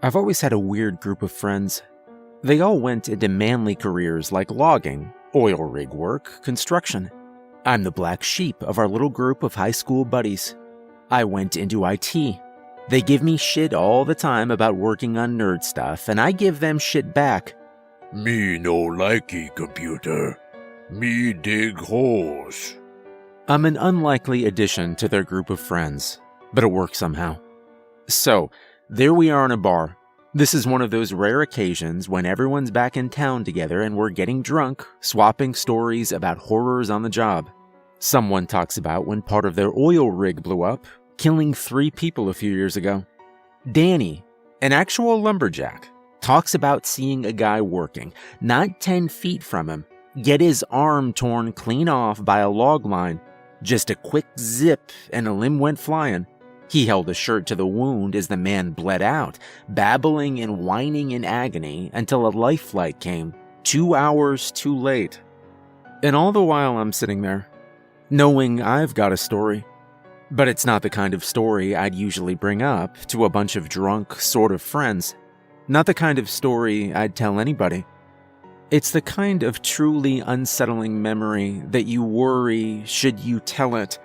I've always had a weird group of friends. They all went into manly careers like logging, oil rig work, construction. I'm the black sheep of our little group of high school buddies. I went into IT. They give me shit all the time about working on nerd stuff, and I give them shit back. Me no likey computer. Me dig holes. I'm an unlikely addition to their group of friends, but it works somehow. So, there we are in a bar. This is one of those rare occasions when everyone's back in town together and we're getting drunk, swapping stories about horrors on the job. Someone talks about when part of their oil rig blew up, killing 3 people a few years ago. Danny, an actual lumberjack, talks about seeing a guy working, not 10 feet from him, get his arm torn clean off by a log line. Just a quick zip and a limb went flying. He held a shirt to the wound as the man bled out, babbling and whining in agony until a life flight came, 2 hours too late. And all the while I'm sitting there, knowing I've got a story. But it's not the kind of story I'd usually bring up to a bunch of drunk sort of friends. Not the kind of story I'd tell anybody. It's the kind of truly unsettling memory that you worry, should you tell it,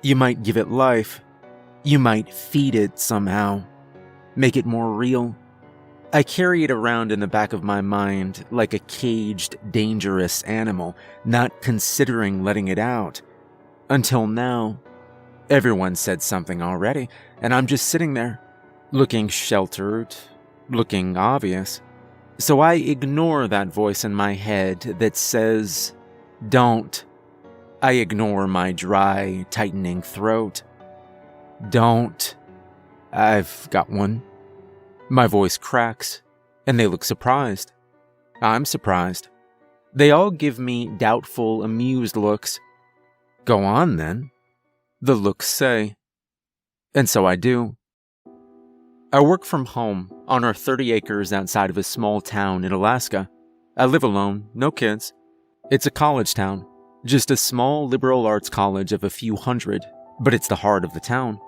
you might give it life. You might feed it somehow. Make it more real. I carry it around in the back of my mind like a caged, dangerous animal, not considering letting it out. Until now. Everyone said something already, and I'm just sitting there, looking sheltered, looking obvious. So I ignore that voice in my head that says, "Don't." I ignore my dry, tightening throat. Don't. I've got one. My voice cracks, and they look surprised. I'm surprised. They all give me doubtful, amused looks. Go on, then. The looks say. And so I do. I work from home on our 30 acres outside of a small town in Alaska. I live alone, no kids. It's a college town, just a small liberal arts college of a few hundred, but it's the heart of the town.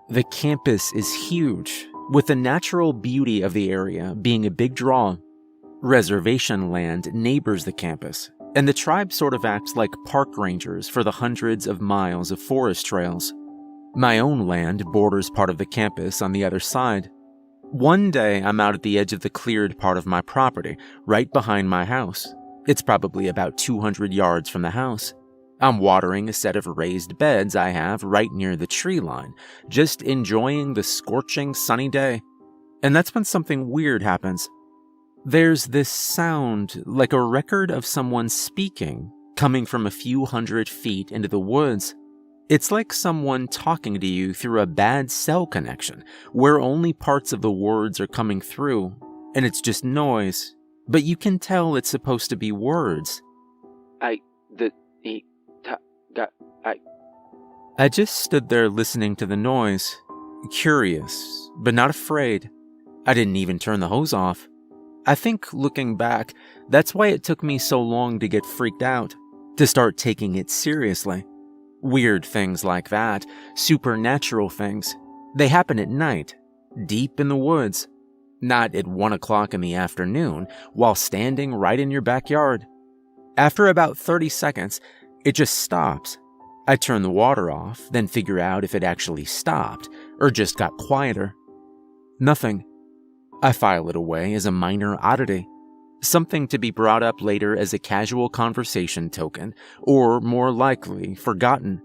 The campus is huge, with the natural beauty of the area being a big draw. Reservation land neighbors the campus, and the tribe sort of acts like park rangers for the hundreds of miles of forest trails. My own land borders part of the campus on the other side. One day, I'm out at the edge of the cleared part of my property, right behind my house. It's probably about 200 yards from the house. I'm watering a set of raised beds I have right near the tree line, just enjoying the scorching sunny day. And that's when something weird happens. There's this sound, like a record of someone speaking, coming from a few hundred feet into the woods. It's like someone talking to you through a bad cell connection, where only parts of the words are coming through, and it's just noise, but you can tell it's supposed to be words. I just stood there listening to the noise, curious, but not afraid. I didn't even turn the hose off. I think, looking back, that's why it took me so long to get freaked out, to start taking it seriously. Weird things like that, supernatural things, they happen at night, deep in the woods, not at 1 o'clock in the afternoon while standing right in your backyard. After about 30 seconds, it just stops. I turn the water off, then figure out if it actually stopped or just got quieter. Nothing. I file it away as a minor oddity, something to be brought up later as a casual conversation token, or more likely, forgotten.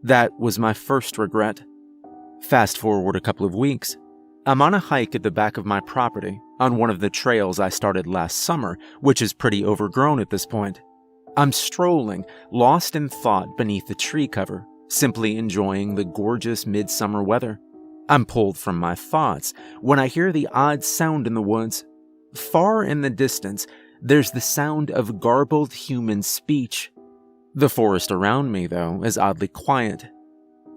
That was my first regret. Fast forward a couple of weeks. I'm on a hike at the back of my property, on one of the trails I started last summer, which is pretty overgrown at this point. I'm strolling, lost in thought beneath the tree cover, simply enjoying the gorgeous midsummer weather. I'm pulled from my thoughts when I hear the odd sound in the woods. Far in the distance, there's the sound of garbled human speech. The forest around me, though, is oddly quiet.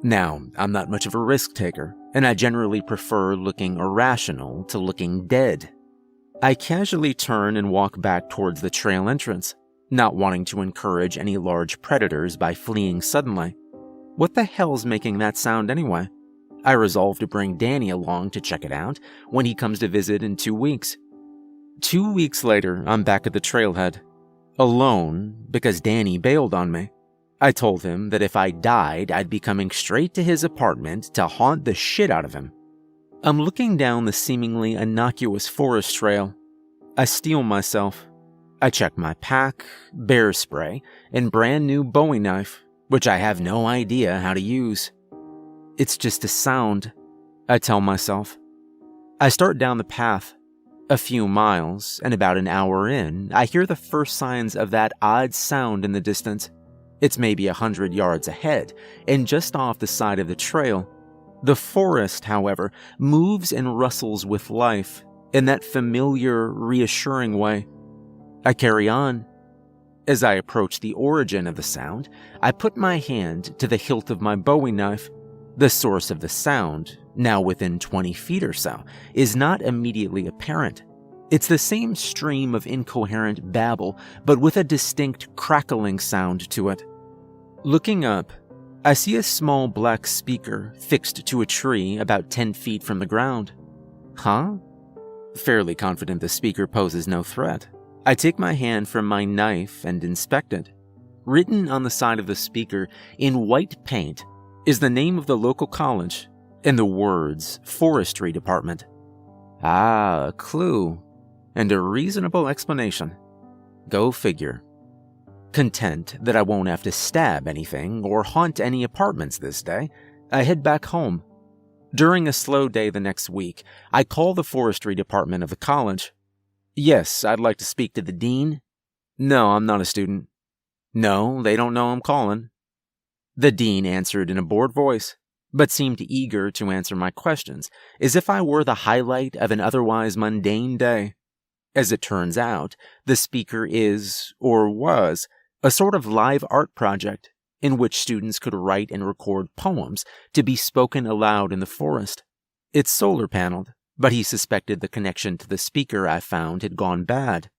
Now, I'm not much of a risk taker, and I generally prefer looking irrational to looking dead. I casually turn and walk back towards the trail entrance, not wanting to encourage any large predators by fleeing suddenly. What the hell's making that sound anyway? I resolve to bring Danny along to check it out when he comes to visit in 2 weeks. 2 weeks later, I'm back at the trailhead, alone because Danny bailed on me. I told him that if I died, I'd be coming straight to his apartment to haunt the shit out of him. I'm looking down the seemingly innocuous forest trail. I steel myself. I check my pack, bear spray, and brand new Bowie knife, which I have no idea how to use. It's just a sound, I tell myself. I start down the path. A few miles, and about an hour in, I hear the first signs of that odd sound in the distance. It's maybe 100 yards ahead, and just off the side of the trail. The forest, however, moves and rustles with life in that familiar, reassuring way. I carry on. As I approach the origin of the sound, I put my hand to the hilt of my Bowie knife. The source of the sound, now within 20 feet or so, is not immediately apparent. It's the same stream of incoherent babble, but with a distinct crackling sound to it. Looking up, I see a small black speaker fixed to a tree about 10 feet from the ground. Huh? Fairly confident the speaker poses no threat, I take my hand from my knife and inspect it. Written on the side of the speaker in white paint is the name of the local college and the words Forestry Department. Ah, a clue and a reasonable explanation. Go figure. Content that I won't have to stab anything or haunt any apartments this day, I head back home. During a slow day the next week, I call the forestry department of the college. Yes, I'd like to speak to the dean. No, I'm not a student. No, they don't know I'm calling. The dean answered in a bored voice, but seemed eager to answer my questions, as if I were the highlight of an otherwise mundane day. As it turns out, the speaker is, or was, a sort of live art project in which students could write and record poems to be spoken aloud in the forest. It's solar paneled, but he suspected the connection to the speaker I found had gone bad.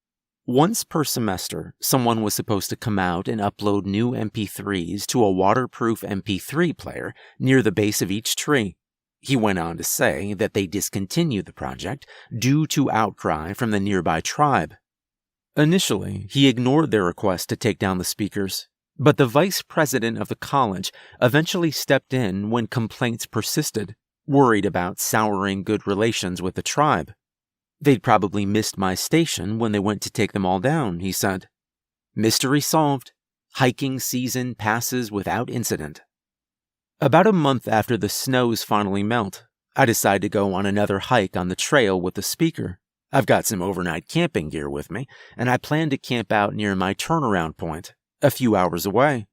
Once per semester, someone was supposed to come out and upload new MP3s to a waterproof MP3 player near the base of each tree. He went on to say that they discontinued the project due to outcry from the nearby tribe. Initially, he ignored their request to take down the speakers, but the vice president of the college eventually stepped in when complaints persisted, worried about souring good relations with the tribe. They'd probably missed my station when they went to take them all down, he said. Mystery solved. Hiking season passes without incident. About a month after the snows finally melt, I decide to go on another hike on the trail with the speaker. I've got some overnight camping gear with me, and I plan to camp out near my turnaround point, a few hours away.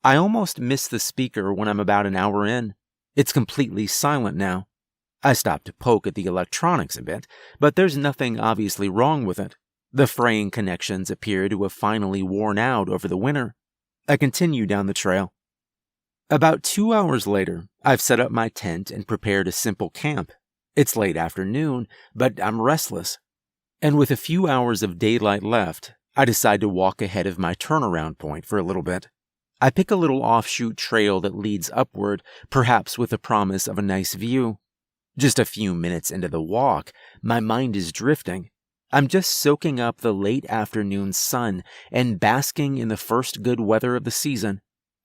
I almost miss the speaker when I'm about an hour in. It's completely silent now. I stop to poke at the electronics a bit, but there's nothing obviously wrong with it. The fraying connections appear to have finally worn out over the winter. I continue down the trail. About 2 hours later, I've set up my tent and prepared a simple camp. It's late afternoon, but I'm restless. And with a few hours of daylight left, I decide to walk ahead of my turnaround point for a little bit. I pick a little offshoot trail that leads upward, perhaps with the promise of a nice view. Just a few minutes into the walk, my mind is drifting. I'm just soaking up the late afternoon sun and basking in the first good weather of the season.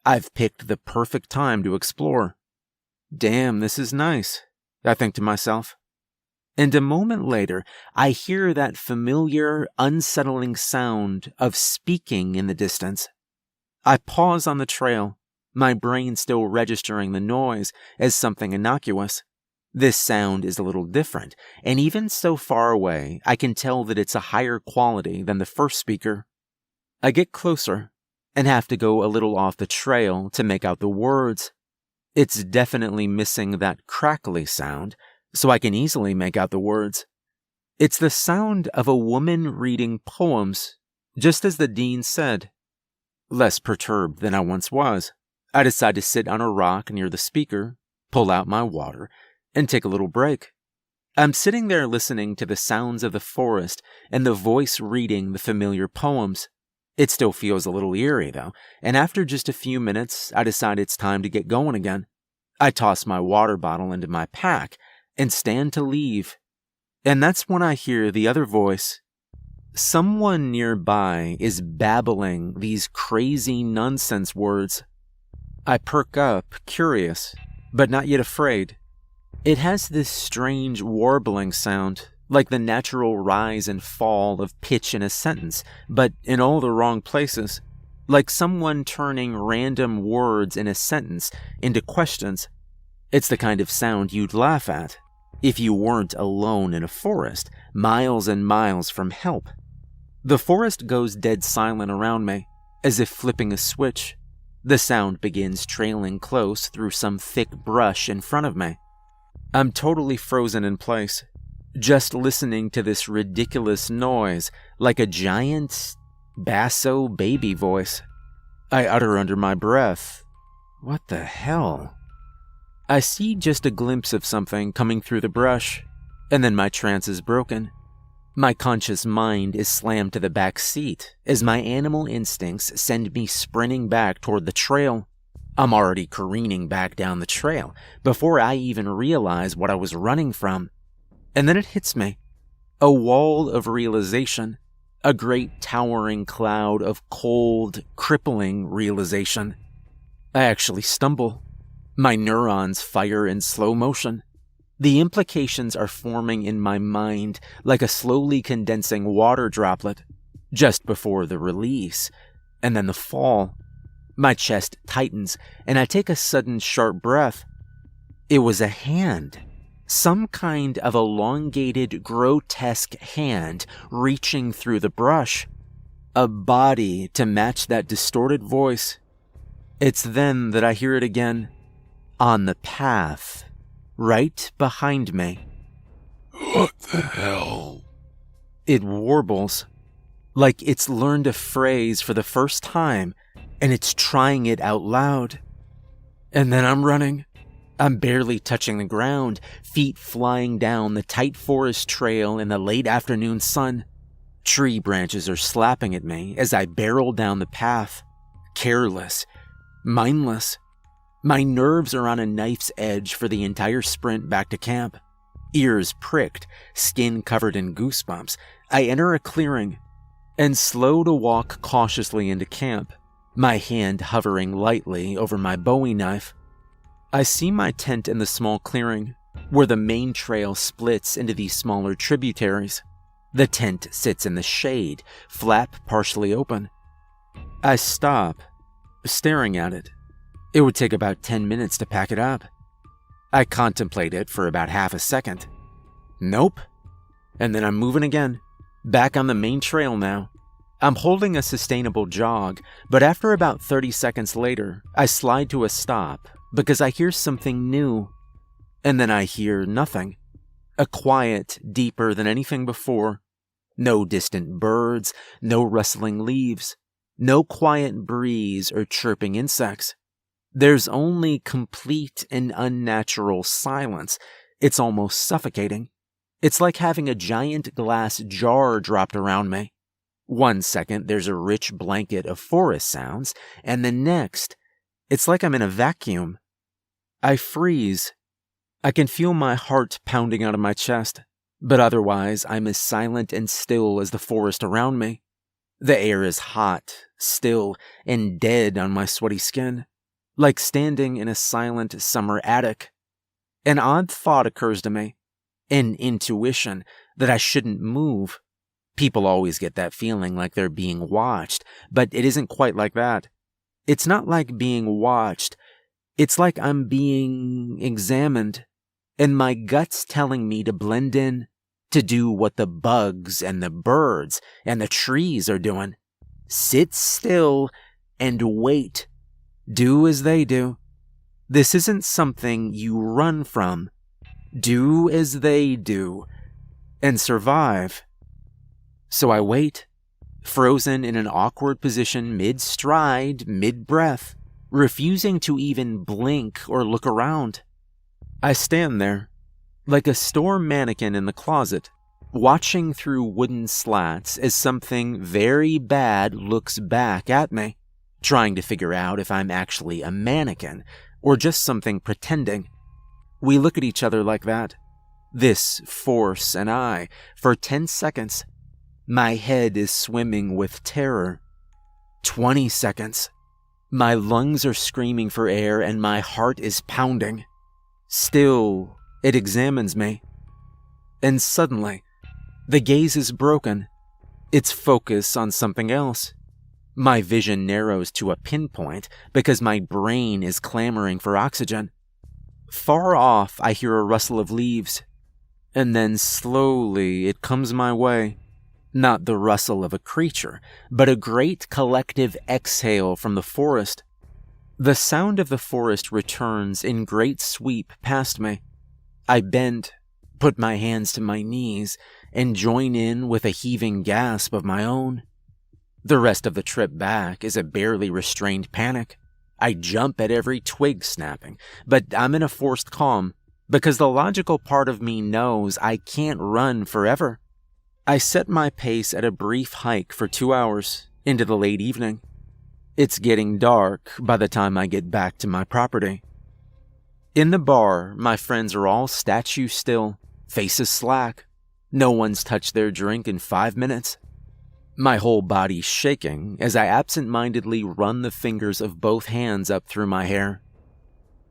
I've picked the perfect time to explore. Damn, this is nice, I think to myself. And a moment later, I hear that familiar, unsettling sound of speaking in the distance. I pause on the trail, my brain still registering the noise as something innocuous. This sound is a little different, and even so far away, I can tell that it's a higher quality than the first speaker. I get closer, and have to go a little off the trail to make out the words. It's definitely missing that crackly sound, so I can easily make out the words. It's the sound of a woman reading poems, just as the dean said. Less perturbed than I once was, I decide to sit on a rock near the speaker, pull out my water, and take a little break. I'm sitting there listening to the sounds of the forest and the voice reading the familiar poems. It still feels a little eerie, though, and after just a few minutes, I decide it's time to get going again. I toss my water bottle into my pack and stand to leave. And that's when I hear the other voice. Someone nearby is babbling these crazy nonsense words. I perk up, curious, but not yet afraid. It has this strange warbling sound, like the natural rise and fall of pitch in a sentence, but in all the wrong places. Like someone turning random words in a sentence into questions. It's the kind of sound you'd laugh at if you weren't alone in a forest, miles and miles from help. The forest goes dead silent around me, as if flipping a switch. The sound begins trailing close through some thick brush in front of me. I'm totally frozen in place, just listening to this ridiculous noise like a giant basso baby voice. I utter under my breath, "What the hell?" I see just a glimpse of something coming through the brush, and then my trance is broken. My conscious mind is slammed to the back seat as my animal instincts send me sprinting back toward the trail. I'm already careening back down the trail before I even realize what I was running from. And then it hits me. A wall of realization. A great towering cloud of cold, crippling realization. I actually stumble. My neurons fire in slow motion. The implications are forming in my mind like a slowly condensing water droplet, just before the release, and then the fall. My chest tightens, and I take a sudden sharp breath. It was a hand. Some kind of elongated, grotesque hand reaching through the brush. A body to match that distorted voice. It's then that I hear it again. On the path. Right behind me. What the hell? It warbles. Like it's learned a phrase for the first time, and it's trying it out loud. And then I'm running. I'm barely touching the ground, feet flying down the tight forest trail in the late afternoon sun. Tree branches are slapping at me as I barrel down the path. Careless. Mindless. My nerves are on a knife's edge for the entire sprint back to camp. Ears pricked, skin covered in goosebumps. I enter a clearing and slow to walk cautiously into camp, my hand hovering lightly over my Bowie knife. I see my tent in the small clearing, where the main trail splits into these smaller tributaries. The tent sits in the shade, flap partially open. I stop, staring at it. It would take about 10 minutes to pack it up. I contemplate it for about half a second. Nope. And then I'm moving again, back on the main trail now. I'm holding a sustainable jog, but after about 30 seconds later, I slide to a stop because I hear something new. And then I hear nothing. A quiet deeper than anything before. No distant birds, no rustling leaves, no quiet breeze or chirping insects. There's only complete and unnatural silence. It's almost suffocating. It's like having a giant glass jar dropped around me. One second, there's a rich blanket of forest sounds, and the next, it's like I'm in a vacuum. I freeze. I can feel my heart pounding out of my chest, but otherwise, I'm as silent and still as the forest around me. The air is hot, still, and dead on my sweaty skin. Like standing in a silent summer attic. An odd thought occurs to me. An intuition that I shouldn't move. People always get that feeling like they're being watched, but it isn't quite like that. It's not like being watched. It's like I'm being examined, and my gut's telling me to blend in, to do what the bugs and the birds and the trees are doing. Sit still and wait. Do as they do. This isn't something you run from. Do as they do. And survive. So I wait, frozen in an awkward position mid-stride, mid-breath, refusing to even blink or look around. I stand there, like a store mannequin in the closet, watching through wooden slats as something very bad looks back at me. Trying to figure out if I'm actually a mannequin or just something pretending. We look at each other like that. This force and I, for 10 seconds. My head is swimming with terror. 20 seconds. My lungs are screaming for air and my heart is pounding. Still, it examines me. And suddenly, the gaze is broken. Its focus on something else. My vision narrows to a pinpoint because my brain is clamoring for oxygen. Far off, I hear a rustle of leaves. And then slowly it comes my way. Not the rustle of a creature, but a great collective exhale from the forest. The sound of the forest returns in great sweep past me. I bend, put my hands to my knees, and join in with a heaving gasp of my own. The rest of the trip back is a barely restrained panic. I jump at every twig snapping, but I'm in a forced calm, because the logical part of me knows I can't run forever. I set my pace at a brief hike for 2 hours, into the late evening. It's getting dark by the time I get back to my property. In the bar, my friends are all statue still, faces slack. No one's touched their drink in 5 minutes. My whole body's shaking as I absent-mindedly run the fingers of both hands up through my hair.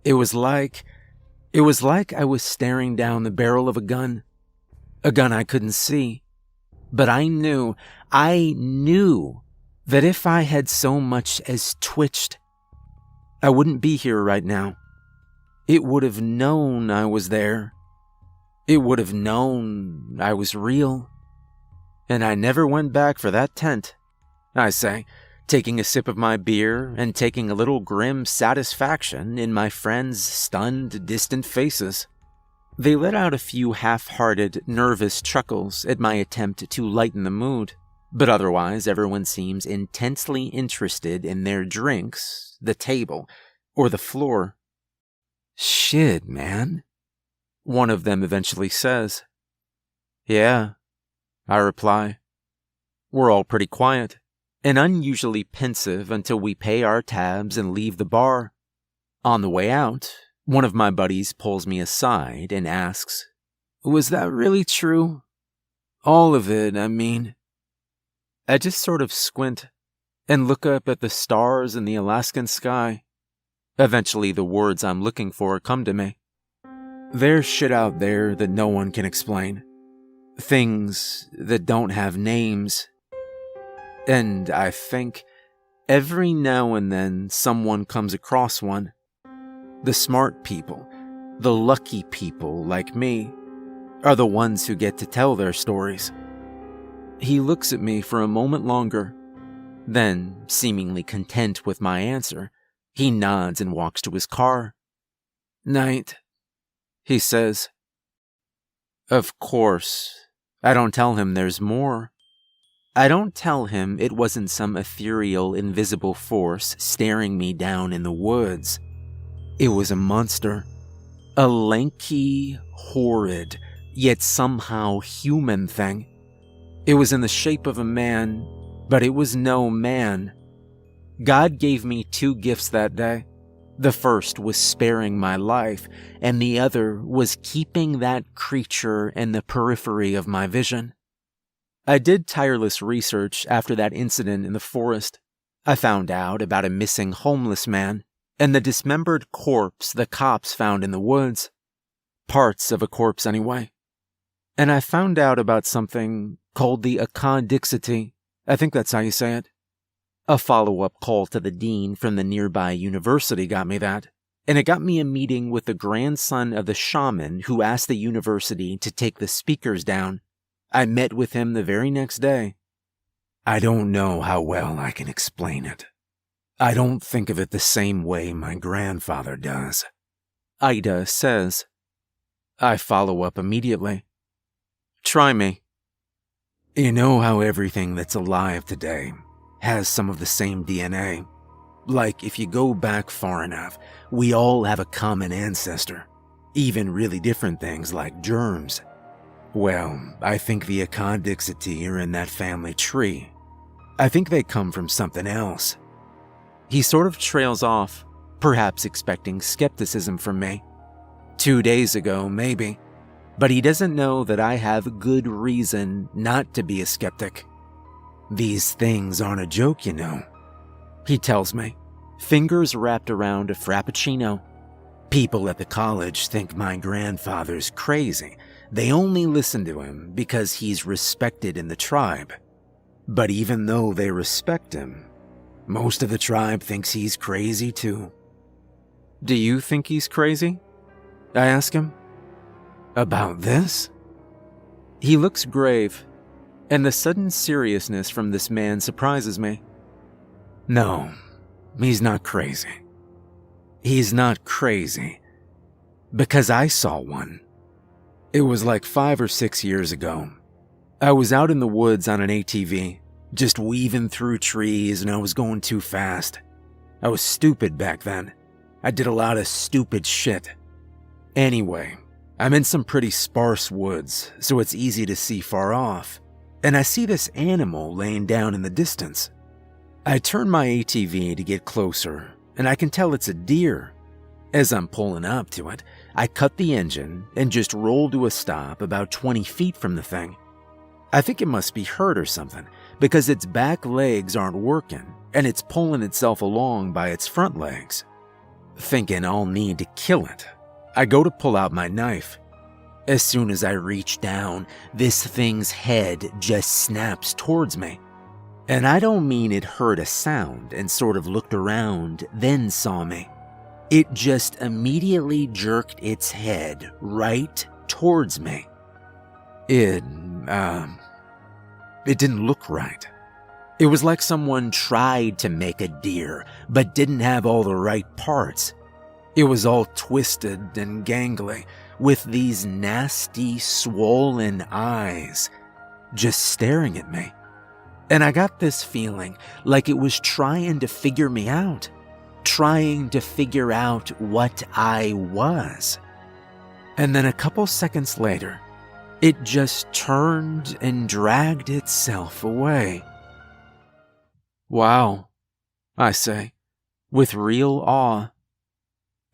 It was like I was staring down the barrel of a gun I couldn't see. But I knew that if I had so much as twitched, I wouldn't be here right now. It would have known I was there. It would have known I was real. And I never went back for that tent, I say, taking a sip of my beer and taking a little grim satisfaction in my friends' stunned, distant faces. They let out a few half-hearted, nervous chuckles at my attempt to lighten the mood, but otherwise everyone seems intensely interested in their drinks, the table, or the floor. "Shit, man," one of them eventually says. "Yeah," I reply. We're all pretty quiet, and unusually pensive until we pay our tabs and leave the bar. On the way out, one of my buddies pulls me aside and asks, "Was that really true? All of it, I mean." I just sort of squint and look up at the stars in the Alaskan sky. Eventually, the words I'm looking for come to me. There's shit out there that no one can explain. Things that don't have names. And I think every now and then someone comes across one. The smart people, the lucky people like me, are the ones who get to tell their stories. He looks at me for a moment longer. Then, seemingly content with my answer, he nods and walks to his car. "Night," he says. Of course, I don't tell him there's more. I don't tell him it wasn't some ethereal, invisible force staring me down in the woods. It was a monster. A lanky, horrid, yet somehow human thing. It was in the shape of a man, but it was no man. God gave me 2 gifts that day. The first was sparing my life, and the other was keeping that creature in the periphery of my vision. I did tireless research after that incident in the forest. I found out about a missing homeless man and the dismembered corpse the cops found in the woods. Parts of a corpse, anyway. And I found out about something called the Akadixity. I think that's how you say it. A follow-up call to the dean from the nearby university got me that, and it got me a meeting with the grandson of the shaman who asked the university to take the speakers down. I met with him the very next day. I don't know how well I can explain it. I don't think of it the same way my grandfather does, Ida says. I follow up immediately. Try me. You know how everything that's alive today has some of the same DNA? Like, if you go back far enough, we all have a common ancestor. Even really different things like germs. Well, I think the Akadixity are in that family tree. I think they come from something else. He sort of trails off, perhaps expecting skepticism from me. 2 days ago, maybe. But he doesn't know that I have good reason not to be a skeptic. These things aren't a joke, you know. He tells me, fingers wrapped around a frappuccino. People at the college think my grandfather's crazy. They only listen to him because he's respected in the tribe. But even though they respect him, most of the tribe thinks he's crazy too. Do you think he's crazy? I ask him. About this? He looks grave, and the sudden seriousness from this man surprises me. No, he's not crazy. He's not crazy. Because I saw one. It was like 5 or 6 years ago. I was out in the woods on an ATV, just weaving through trees, and I was going too fast. I was stupid back then. I did a lot of stupid shit. Anyway, I'm in some pretty sparse woods, so it's easy to see far off, and I see this animal laying down in the distance. I turn my ATV to get closer, and I can tell it's a deer. As I'm pulling up to it, I cut the engine and just roll to a stop about 20 feet from the thing. I think it must be hurt or something, because its back legs aren't working, and it's pulling itself along by its front legs. Thinking I'll need to kill it, I go to pull out my knife. As soon as I reach down, this thing's head just snaps towards me. And I don't mean it heard a sound and sort of looked around, then saw me. It just immediately jerked its head right towards me. It didn't look right. It was like someone tried to make a deer, but didn't have all the right parts. It was all twisted and gangly, with these nasty, swollen eyes, just staring at me. And I got this feeling like it was trying to figure me out, trying to figure out what I was. And then a couple seconds later, it just turned and dragged itself away. Wow, I say, with real awe.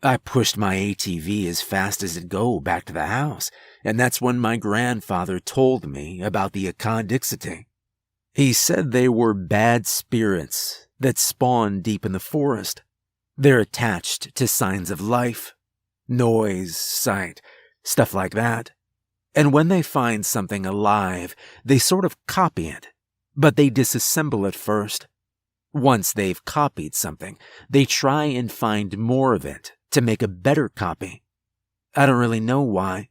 I pushed my ATV as fast as it'd go back to the house, and that's when my grandfather told me about the Akadixite. He said they were bad spirits that spawn deep in the forest. They're attached to signs of life, noise, sight, stuff like that. And when they find something alive, they sort of copy it, but they disassemble it first. Once they've copied something, they try and find more of it to make a better copy. I don't really know why.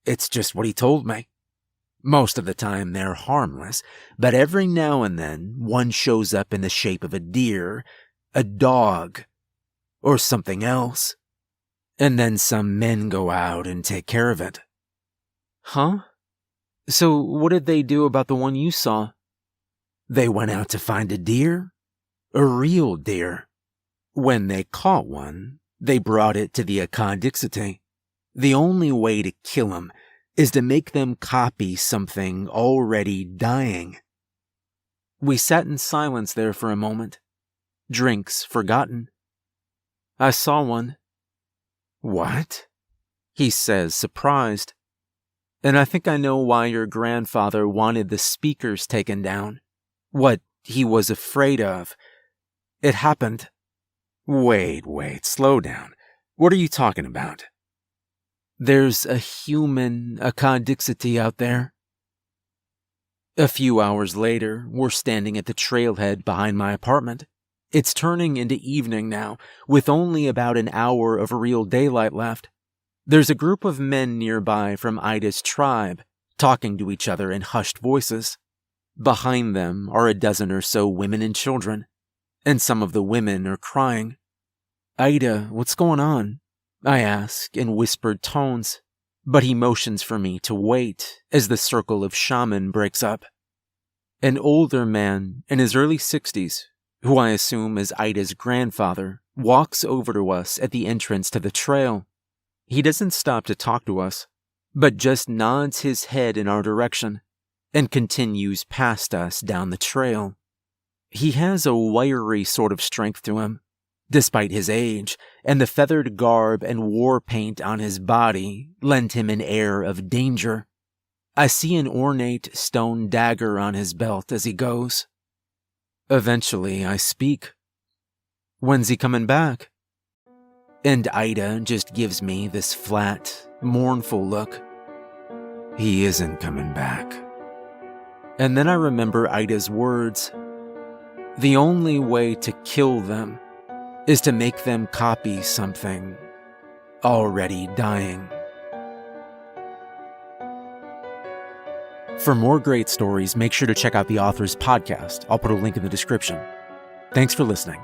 It's just what he told me. Most of the time they're harmless, but every now and then one shows up in the shape of a deer, a dog, or something else. And then some men go out and take care of it. Huh? So what did they do about the one you saw? They went out to find a deer. A real deer. When they caught one, they brought it to the Akadixite. The only way to kill him is to make them copy something already dying. We sat in silence there for a moment, drinks forgotten. I saw one. What? He says, surprised. And I think I know why your grandfather wanted the speakers taken down. What he was afraid of. It happened. Wait, slow down. What are you talking about? There's a human Akadixite out there. A few hours later, we're standing at the trailhead behind my apartment. It's turning into evening now, with only about an hour of real daylight left. There's a group of men nearby from Ida's tribe, talking to each other in hushed voices. Behind them are a dozen or so women and children, and some of the women are crying. Ida, what's going on? I ask in whispered tones, but he motions for me to wait as the circle of shaman breaks up. An older man in his early 60s, who I assume is Ida's grandfather, walks over to us at the entrance to the trail. He doesn't stop to talk to us, but just nods his head in our direction and continues past us down the trail. He has a wiry sort of strength to him, Despite his age, and the feathered garb and war paint on his body lent him an air of danger. I see an ornate stone dagger on his belt as he goes. Eventually, I speak. "When's he coming back?" And Ida just gives me this flat, mournful look. "He isn't coming back." And then I remember Ida's words. The only way to kill them is to make them copy something already dying. For more great stories, make sure to check out the author's podcast. I'll put a link in the description. Thanks for listening.